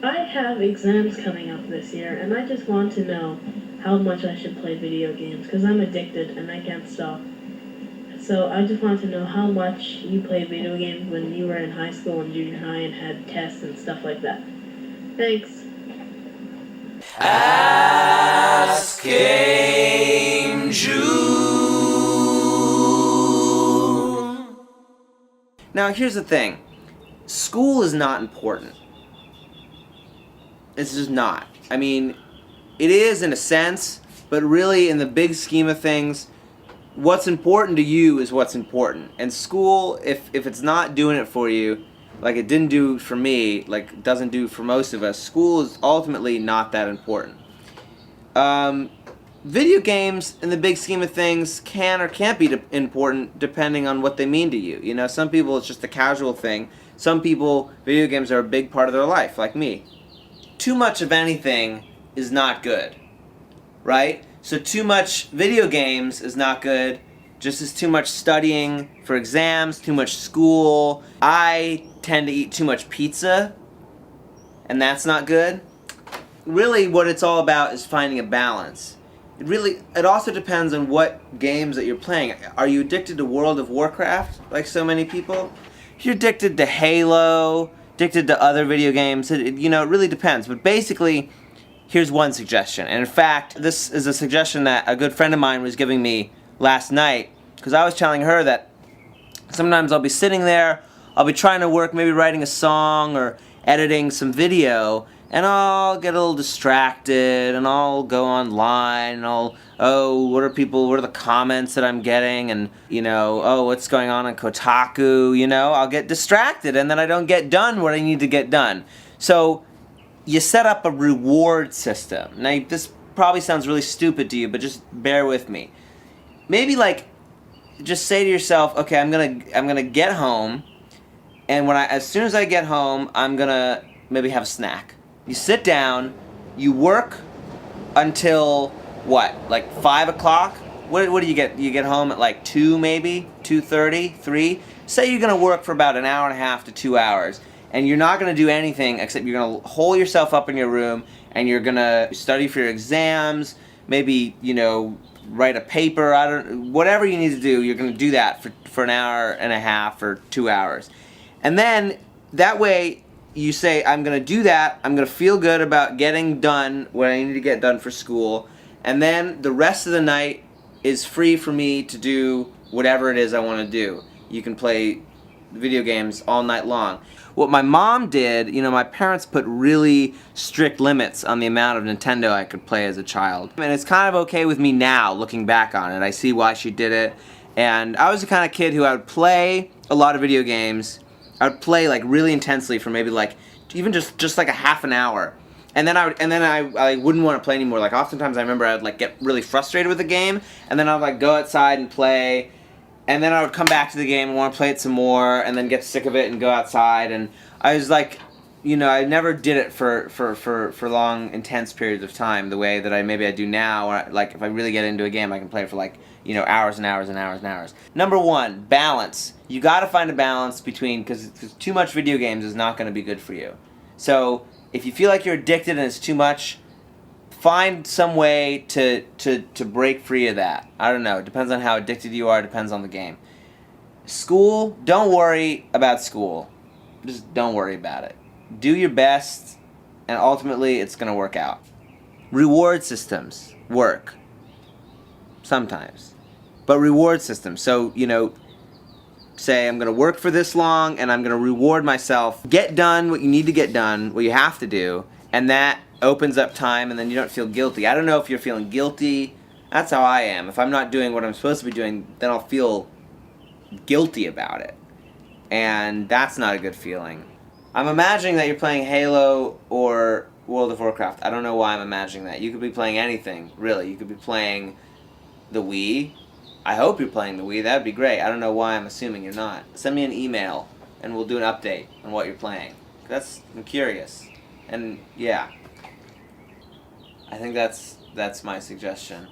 I have exams coming up this year, and I just want to know how much I should play video games, because I'm addicted and I can't stop. So I just want to know how much you played video games when you were in high school and junior high and had tests and stuff like that. Thanks. Ask GameJew. Now here's the thing. School is not important. It's just not. I mean, it is in a sense, but really in the big scheme of things, what's important to you is what's important. And school, if it's not doing it for you, like it didn't do for me, like it doesn't do for most of us, school is ultimately not that important. Video games, in the big scheme of things, can or can't be important depending on what they mean to you. You know, some people it's just a casual thing. Some people, video games are a big part of their life, like me. Too much of anything is not good, right? So too much video games is not good, just as too much studying for exams, too much school. I tend to eat too much pizza, and that's not good. Really, what it's all about is finding a balance. It also depends on what games that you're playing. Are you addicted to World of Warcraft, like so many people? If you're addicted to Halo, addicted to other video games, it really depends. But basically, here's one suggestion. And in fact, this is a suggestion that a good friend of mine was giving me last night, because I was telling her that sometimes I'll be sitting there, I'll be trying to work, maybe writing a song or editing some video, and I'll get a little distracted, and I'll go online, and what are the comments that I'm getting, and, what's going on Kotaku, I'll get distracted, and then I don't get done what I need to get done. So, you set up a reward system. Now, this probably sounds really stupid to you, but just bear with me. Maybe, just say to yourself, okay, I'm gonna get home, and as soon as I get home, I'm gonna maybe have a snack. You sit down, you work until, 5 o'clock? What do you get? You get home at 2 maybe? 2:30? 3? Say you're going to work for about an hour and a half to 2 hours, and you're not going to do anything except you're going to hole yourself up in your room, and you're going to study for your exams, maybe, write a paper, whatever you need to do, you're going to do that for an hour and a half or 2 hours. And then, that way, you say, I'm going to do that, I'm going to feel good about getting done what I need to get done for school, and then the rest of the night is free for me to do whatever it is I want to do. You can play video games all night long. What my mom did, my parents put really strict limits on the amount of Nintendo I could play as a child. And it's kind of okay with me now, looking back on it. I see why she did it. And I was the kind of kid who I would play a lot of video games. I would play really intensely for maybe even just a half an hour, and then I wouldn't want to play anymore. Oftentimes I remember I would get really frustrated with the game, and then I would go outside and play, and then I would come back to the game and want to play it some more, and then get sick of it and go outside. And I was I never did it for long, intense periods of time the way that I do now. Or if I really get into a game, I can play it for hours and hours and hours and hours. Number one, balance. You got to find a balance because too much video games is not going to be good for you. So if you feel like you're addicted and it's too much, find some way to break free of that. I don't know. It depends on how addicted you are. It depends on the game. School, don't worry about school. Just don't worry about it. Do your best, and ultimately it's going to work out. Reward systems work. Sometimes. But reward systems. So, say I'm going to work for this long, and I'm going to reward myself. Get done what you need to get done, what you have to do, and that opens up time, and then you don't feel guilty. I don't know if you're feeling guilty. That's how I am. If I'm not doing what I'm supposed to be doing, then I'll feel guilty about it. And that's not a good feeling. I'm imagining that you're playing Halo or World of Warcraft. I don't know why I'm imagining that. You could be playing anything, really. You could be playing the Wii. I hope you're playing the Wii. That would be great. I don't know why I'm assuming you're not. Send me an email, and we'll do an update on what you're playing. I'm curious. And, yeah. I think that's my suggestion.